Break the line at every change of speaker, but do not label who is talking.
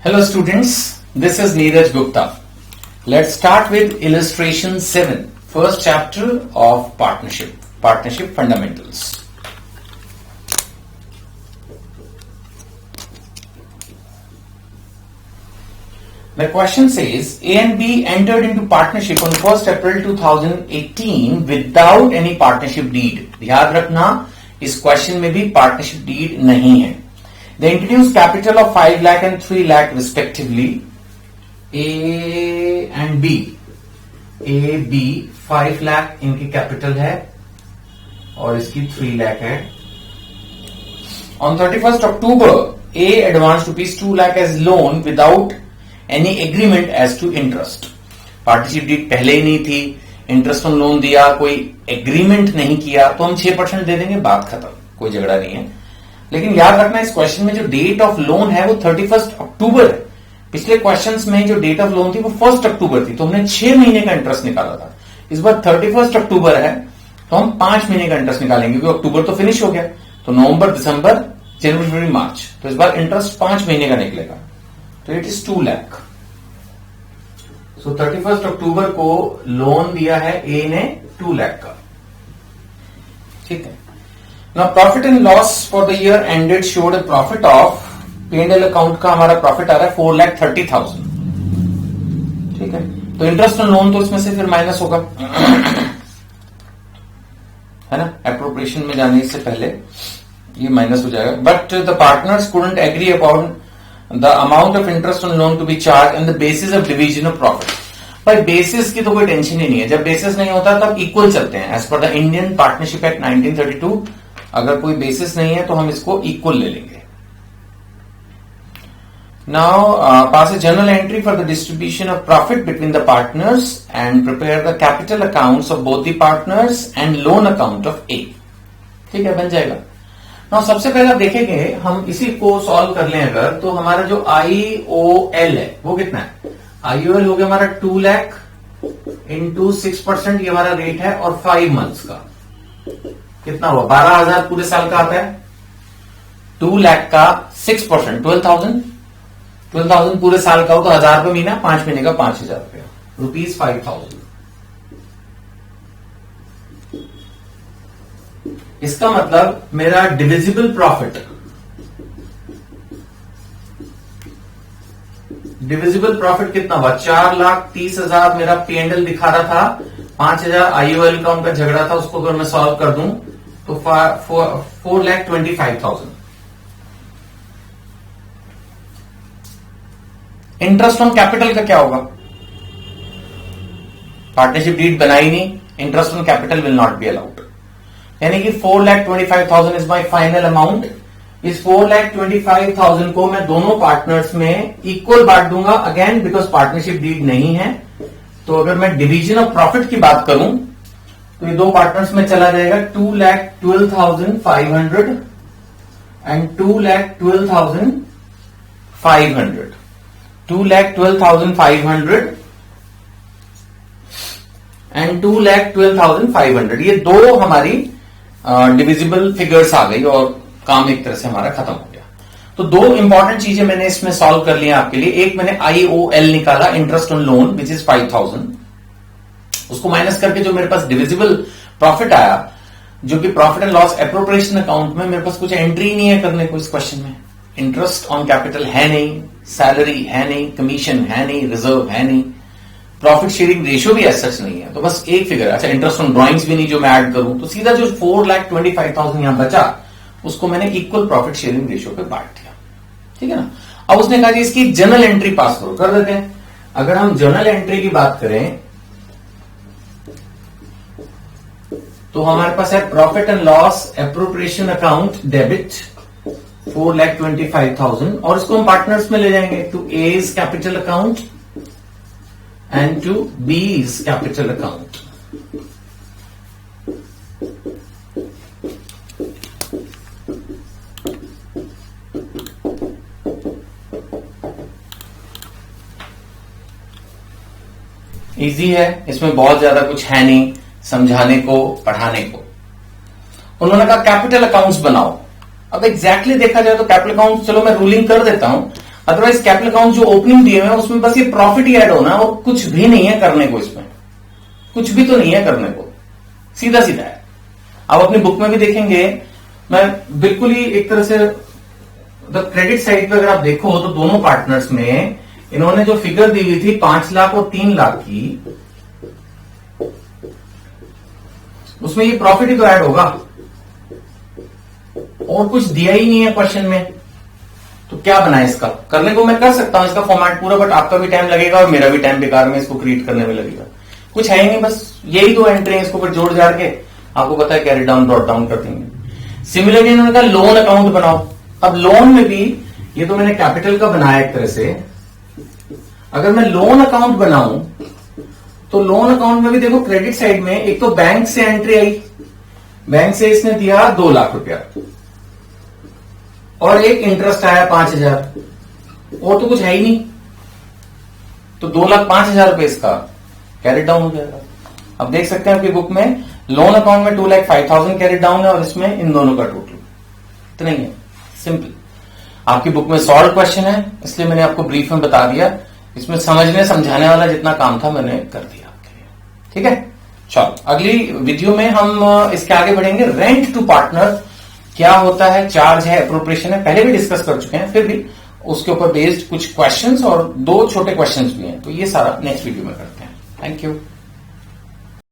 Hello students, this is Neeraj Gupta. Let's start with illustration 7, first chapter of partnership fundamentals. The question says A and B entered into partnership on 1st April 2018 without any partnership deed. याद रखना इस question में भी partnership deed नहीं है. They introduced capital of 5 lakh and 3 lakh respectively. A and B. A, B 5 lakh इनकी capital है और इसकी 3 lakh है. On 31st October, A advanced rupees 2 lakh as loan without any agreement as to interest. Partnership deed पहले ही नहीं थी, interest on loan दिया, कोई एग्रीमेंट नहीं किया, तो हम 6% दे देंगे, बात खत्म, कोई झगड़ा नहीं है. लेकिन याद रखना इस क्वेश्चन में जो डेट ऑफ लोन है वो 31 अक्टूबर है. पिछले क्वेश्चंस में जो डेट ऑफ लोन थी वो 1 अक्टूबर थी, तो हमने 6 महीने का इंटरेस्ट निकाला था. इस बार 31 अक्टूबर है तो हम 5 महीने का इंटरेस्ट निकालेंगे, क्योंकि अक्टूबर तो फिनिश हो गया. तो नवंबर, दिसंबर, जनवरी, फरवरी, मार्च, तो इस बार इंटरेस्ट 5 महीने का निकलेगा. तो इट इज 2 लाख. सो 31 अक्टूबर को लोन दिया है ए ने 2 लाख का. ठीक है. Now profit and loss for the year ended showed a profit of P&L account का हमारा प्रॉफिट आ रहा है 4,30,000. ठीक है. तो इंटरेस्ट ऑन लोन तो इसमें से फिर माइनस होगा, है ना. एप्रोप्रिएशन में जाने से पहले ये माइनस हो जाएगा. But the partners couldn't agree about the amount of interest on loan to be charge and the basis of division of profit. भाई बेसिस की तो कोई टेंशन ही नहीं है. जब बेसिस नहीं होता तब इक्वल चलते हैं. As per the Indian partnership act 1932 अगर कोई बेसिस नहीं है तो हम इसको इक्वल ले लेंगे. Now pass a journal entry for the distribution of profit between the partners and prepare the capital accounts of both the partners and loan account of A. ठीक है, बन जाएगा. नाउ सबसे पहले आप देखेंगे, हम इसी को सॉल्व कर लें अगर, तो हमारा जो IOL है वो कितना है. IOL हो गया हमारा 2 लाख इंटू 6%, ये हमारा रेट है, और 5 मंथ्स का कितना हुआ, 12,000 पूरे साल का आता है. 2 लाख का 6% 12,000 पूरे साल का हो तो 1,000 रुपये महीना, 5 महीने का 5,000 रुपया, रुपीज 5,000. इसका मतलब मेरा डिविजिबल प्रॉफिट कितना हुआ, 4,30,000 मेरा P&L दिखा रहा था. 5,000 IOL का उनका झगड़ा था, उसको अगर मैं सॉल्व कर दूं तो 4,25,000. इंटरेस्ट ऑन कैपिटल का क्या होगा, पार्टनरशिप डीड बनाई नहीं, interest on capital will not be allowed. यानी कि 4,25,000 इज माई फाइनल अमाउंट. इस 4,25,000 को मैं दोनों पार्टनर्स में इक्वल बांट दूंगा, अगेन बिकॉज पार्टनरशिप डीड नहीं है. तो अगर मैं डिवीजन ऑफ प्रॉफिट की बात करूं तो ये दो पार्टनर्स में चला जाएगा. 2,12,500 एंड 2,12,500. 2,12,500 एंड 2,12,500. ये दो हमारी डिविजिबल फिगर्स आ गई और काम एक तरह से हमारा खत्म हो गया. तो दो इंपॉर्टेंट चीजें मैंने इसमें सॉल्व कर लिया आपके लिए. एक मैंने IOL निकाला, interest on loan, which is 5,000. उसको माइनस करके जो मेरे पास डिविजिबल प्रॉफिट आया, जो कि profit and loss appropriation account में मेरे पास कुछ एंट्री नहीं है करने को इस क्वेश्चन में. इंटरेस्ट ऑन कैपिटल है नहीं, सैलरी है नहीं, कमीशन है नहीं, रिजर्व है नहीं, प्रॉफिट शेयरिंग रेशियो भी ऐसा नहीं है. तो बस एक फिगर. अच्छा, इंटरेस्ट ऑन ड्रॉइंग्स भी नहीं जो मैं ऐड करूं, तो सीधा जो 4,25,000 यहां बचा उसको मैंने इक्वल प्रॉफिट शेयरिंग रेशियो पे बांट दिया. ठीक है ना. अब उसने कहा कि इसकी जर्नल एंट्री पास करो, कर देते हैं. अगर हम जर्नल एंट्री की बात करें तो हमारे पास है profit and loss appropriation account debit 4,25,000, और इसको हम पार्टनर्स में ले जाएंगे to A's capital account and to B's capital account. Easy है, इसमें बहुत ज्यादा कुछ है नहीं समझाने को, पढ़ाने को. उन्होंने कहा कैपिटल अकाउंट्स बनाओ. अब एग्जैक्टली देखा जाए तो कैपिटल अकाउंट, चलो मैं रूलिंग कर देता हूं, अदरवाइज कैपिटल अकाउंट जो ओपनिंग दिए हुए हैं उसमें बस ये प्रॉफिट ही ऐड होना है और कुछ भी नहीं है करने को, इसमें कुछ भी तो नहीं है करने को, सीधा सीधा है। आप अपनी बुक में भी देखेंगे, मैं बिल्कुल ही एक तरह से क्रेडिट साइड पे अगर आप देखो तो दोनों पार्टनर्स में इन्होंने जो फिगर दी हुई थी 5 लाख और 3 लाख की, उसमें ये प्रॉफिट ही तो ऐड होगा और कुछ दिया ही नहीं है क्वेश्चन में, तो क्या बनाए इसका? करने को मैं कर सकता हूं इसका फॉर्मेट पूरा, बट आपका भी टाइम लगेगा और मेरा भी टाइम बेकार में इसको क्रिएट करने में लगेगा। कुछ है ही नहीं, बस यही 2 एंट्री है, इसको फिर जोड़ जाड़ के आपको पता है कैरी डाउन ड्रॉट डाउन कर देंगे। सिमिलरली इन्होंने कहा लोन अकाउंट बनाओ। अब लोन में भी ये तो मैंने कैपिटल का बनाया एक तरह से, अगर मैं लोन अकाउंट बनाऊं तो लोन अकाउंट में भी देखो क्रेडिट साइड में एक तो बैंक से एंट्री आई, बैंक से इसने दिया 2 लाख रुपया और एक इंटरेस्ट आया 5,000, और तो कुछ है ही नहीं, तो 2,05,000 रुपए इसका कैरेट डाउन हो जाएगा। अब देख सकते हैं आपकी बुक में लोन अकाउंट में 2,05,000 कैरेट डाउन है और इसमें इन दोनों का टोटल इतना ही है, सिंपल। आपकी बुक में सॉल्व क्वेश्चन है, इसलिए मैंने आपको ब्रीफ में बता दिया, इसमें समझने समझाने वाला जितना काम था मैंने कर दिया आपके लिए, ठीक है। चलो अगली वीडियो में हम इसके आगे बढ़ेंगे। रेंट टू पार्टनर क्या होता है, चार्ज है, एप्रोप्रिएशन है, पहले भी डिस्कस कर चुके हैं, फिर भी उसके ऊपर बेस्ड कुछ क्वेश्चंस और 2 छोटे क्वेश्चंस भी हैं, तो ये सारा नेक्स्ट वीडियो में करते हैं। Thank you.